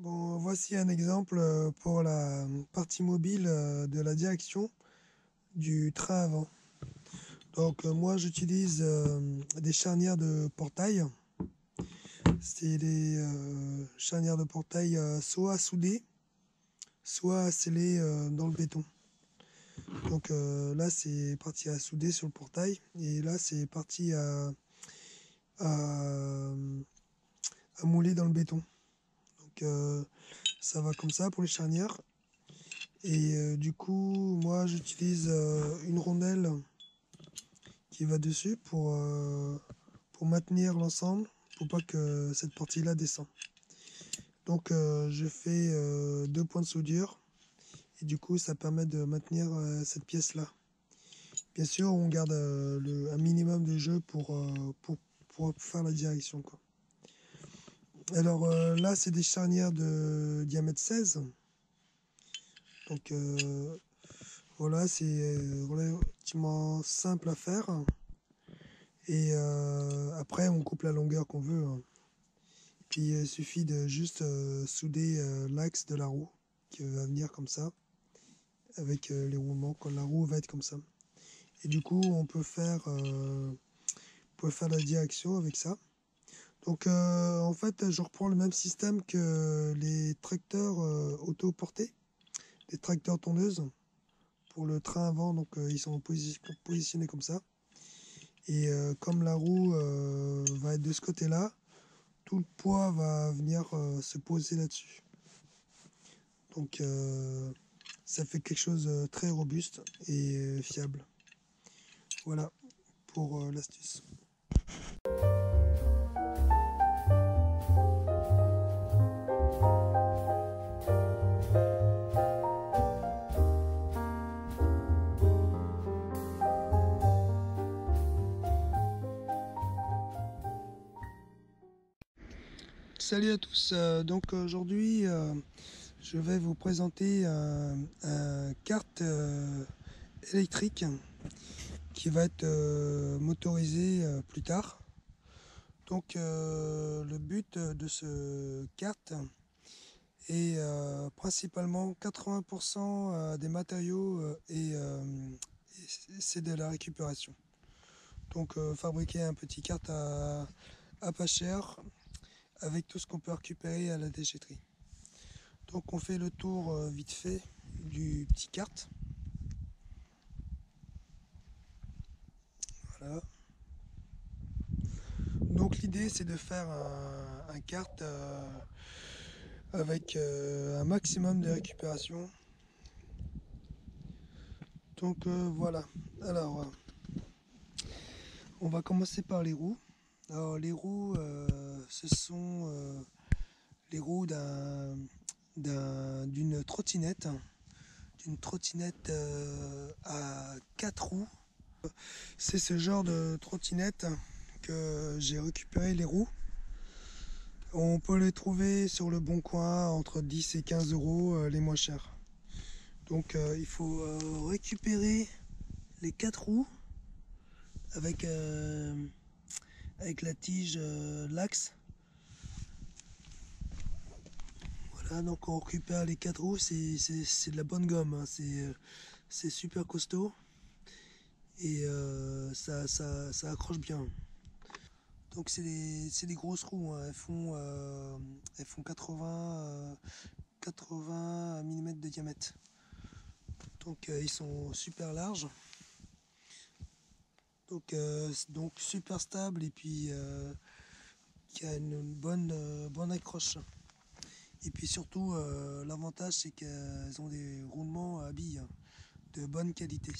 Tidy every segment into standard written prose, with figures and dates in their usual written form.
Bon, voici un exemple pour la partie mobile de la direction du train avant. Donc moi j'utilise des charnières de portail. C'est des charnières de portail soit soudées, soit scellées dans le béton. Donc là c'est parti à souder sur le portail et là c'est parti à mouler dans le béton. Donc ça va comme ça pour les charnières. Et du coup, moi j'utilise une rondelle qui va dessus pour maintenir l'ensemble, pour pas que cette partie-là descende. Donc je fais 2 points de soudure et du coup ça permet de maintenir cette pièce-là. Bien sûr, on garde un minimum de jeu pour faire la direction, quoi. Alors là, c'est des charnières de diamètre 16. Donc voilà, c'est relativement simple à faire. Et après, on coupe la longueur qu'on veut, hein. Puis il suffit de juste souder l'axe de la roue qui va venir comme ça, avec les roulements, quand la roue va être comme ça. Et du coup, on peut faire la direction avec ça. Donc en fait, je reprends le même système que les tracteurs autoportés, les tracteurs tondeuses pour le train avant. Donc ils sont positionnés comme ça. Et comme la roue va être de ce côté-là, tout le poids va venir se poser là-dessus. Donc ça fait quelque chose de très robuste et fiable. Voilà pour l'astuce. Salut à tous, donc aujourd'hui je vais vous présenter un kart électrique qui va être motorisé plus tard. Donc le but de ce kart est principalement 80% des matériaux et c'est de la récupération. Donc fabriquer un petit kart à pas cher avec tout ce qu'on peut récupérer à la déchetterie. Donc on fait le tour vite fait du petit kart. Voilà. Donc l'idée c'est de faire un kart avec un maximum de récupération. Donc voilà. Alors on va commencer par les roues. Alors les roues ce sont les roues d'une trottinette. À 4 roues. C'est ce genre de trottinette que j'ai récupéré les roues. On peut les trouver sur le bon coin entre 10 et 15 euros les moins chers. Donc il faut récupérer les 4 roues avec la tige, l'axe. Voilà, donc on récupère les 4 roues, c'est de la bonne gomme, hein. C'est super costaud et ça accroche bien. Donc c'est des grosses roues, hein. Elles font 80 mm de diamètre. Donc ils sont super larges. Donc super stable et puis qui a une bonne accroche. Et puis surtout l'avantage c'est qu'elles ont des roulements à billes de bonne qualité.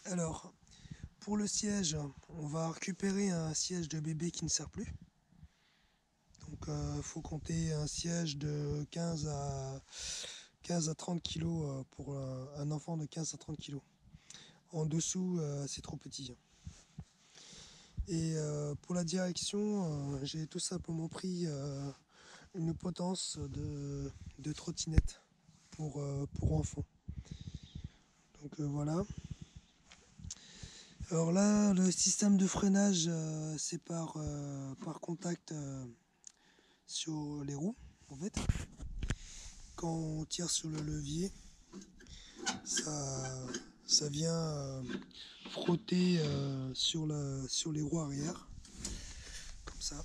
Alors pour le siège, on va récupérer un siège de bébé qui ne sert plus. Donc il faut compter un siège de 15 à 30 kg pour un enfant de 15 à 30 kg. En dessous, c'est trop petit. Et pour la direction, j'ai tout simplement pris une potence de trottinette pour enfants. Donc voilà. Alors là, le système de freinage, c'est par contact sur les roues, en fait. Quand on tire sur le levier, ça vient frotter sur les roues arrière, comme ça.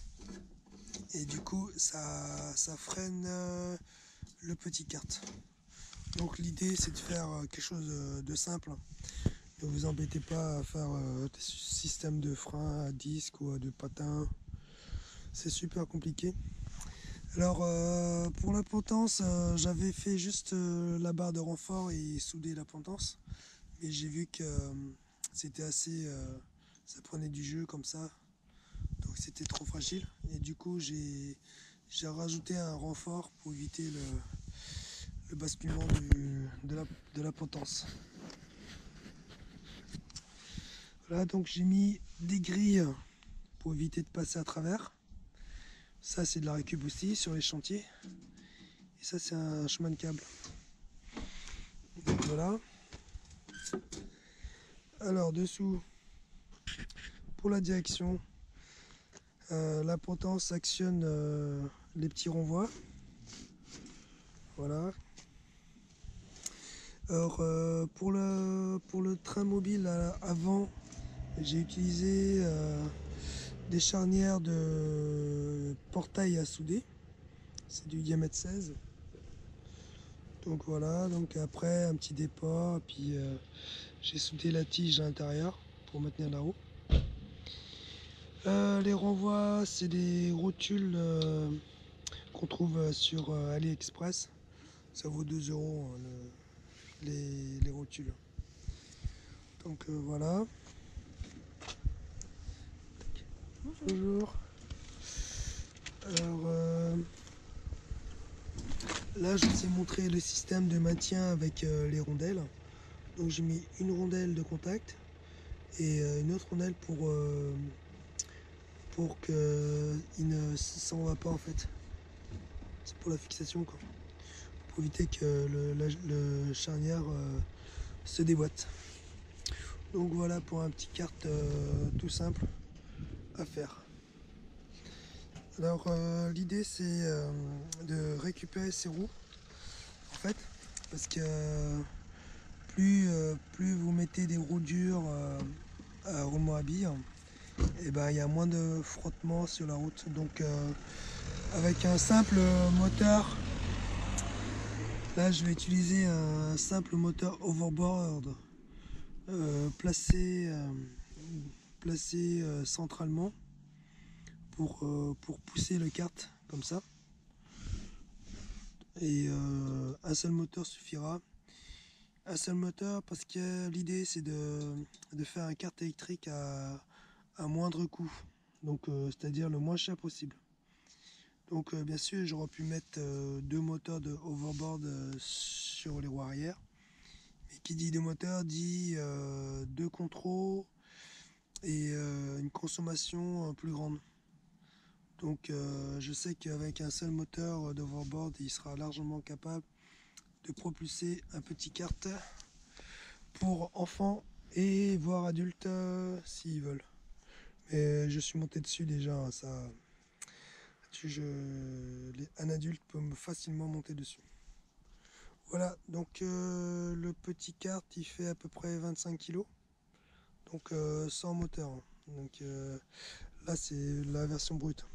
Et du coup, ça freine le petit kart. Donc l'idée, c'est de faire quelque chose de simple. Ne vous embêtez pas à faire des systèmes de frein à disque ou de patins. C'est super compliqué. Alors pour la potence, j'avais fait juste la barre de renfort et soudé la potence. Mais j'ai vu que c'était assez... ça prenait du jeu comme ça. Donc c'était trop fragile. Et du coup j'ai rajouté un renfort pour éviter le basculement de la potence. Voilà, donc j'ai mis des grilles pour éviter de passer à travers. Ça c'est de la récup aussi sur les chantiers. Et ça c'est un chemin de câble. Donc voilà. Alors dessous, pour la direction, la potence actionne les petits renvois. Voilà. Alors pour le train mobile avant, j'ai utilisé des charnières de portail à souder. C'est du diamètre 16. Donc voilà, donc après un petit départ, et puis j'ai soudé la tige à l'intérieur pour maintenir la roue. Les renvois, c'est des rotules qu'on trouve sur AliExpress. Ça vaut 2 € les rotules. Donc voilà. Bonjour. Alors là, je vous ai montré le système de maintien avec les rondelles. Donc j'ai mis une rondelle de contact et une autre rondelle pour qu'il ne s'en va pas en fait. C'est pour la fixation quoi. Pour éviter que le charnière se déboîte. Donc voilà pour un petit kart tout simple à faire. Alors l'idée c'est de récupérer ces roues en fait parce que plus vous mettez des roues dures à roulement à billes, et ben il y a moins de frottement sur la route. Donc avec un simple moteur, là je vais utiliser un simple moteur overboard placé centralement pour pousser le kart comme ça. Et un seul moteur suffira. Un seul moteur parce que l'idée c'est de faire un kart électrique à moindre coût. Donc c'est-à-dire le moins cher possible. Donc bien sûr j'aurais pu mettre deux moteurs de overboard sur les roues arrière. Et qui dit deux moteurs dit deux contrôles et une consommation plus grande. Donc je sais qu'avec un seul moteur d'overboard, il sera largement capable de propulser un petit kart pour enfants et voire adultes s'ils veulent. Mais je suis monté dessus déjà, ça, un adulte peut facilement monter dessus. Voilà, donc le petit kart il fait à peu près 25 kg, donc sans moteur. Donc là c'est la version brute.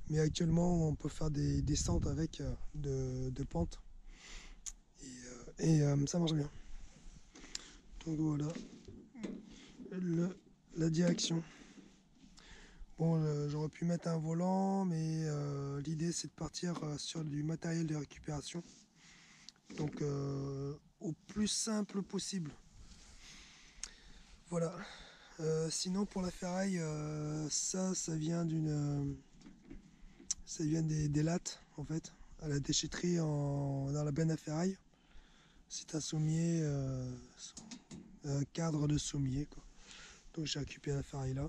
Mais actuellement on peut faire des descentes avec de pente et ça marche bien. Donc voilà la direction. Bon, j'aurais pu mettre un volant, mais l'idée c'est de partir sur du matériel de récupération. Donc au plus simple possible. Voilà. Sinon pour la ferraille, ça vient ça vient des lattes en fait, à la déchetterie dans la benne à ferraille. C'est un sommier, un cadre de sommier, quoi. Donc j'ai récupéré la ferraille là.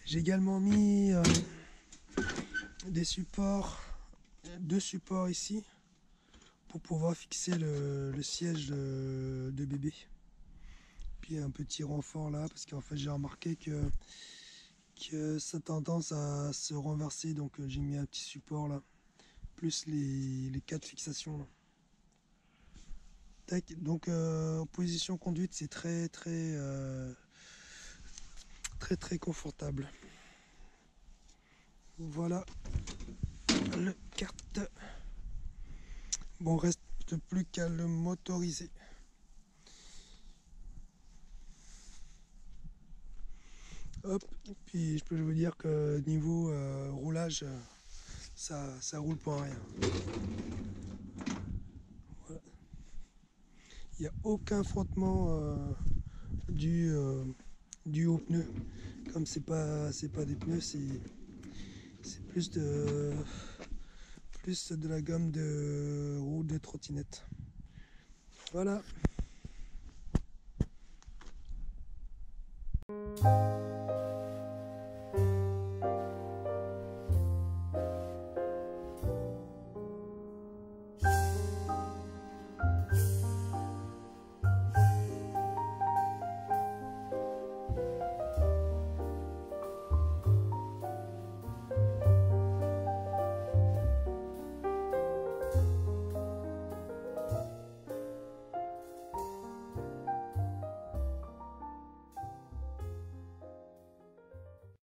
J'ai également mis des supports, deux supports ici pour pouvoir fixer le siège de bébé. Puis un petit renfort là parce qu'en fait j'ai remarqué que ça a tendance à se renverser, donc j'ai mis un petit support là, plus les quatre fixations là. Tac. Donc en position conduite c'est très confortable. Voilà le carte. Bon, reste plus qu'à le motoriser. Hop, et puis je peux vous dire que niveau roulage, ça roule pas rien. Voilà. Il n'y a aucun frottement dû au pneu. Comme c'est pas des pneus, c'est plus de la gomme de roue de trottinette. Voilà.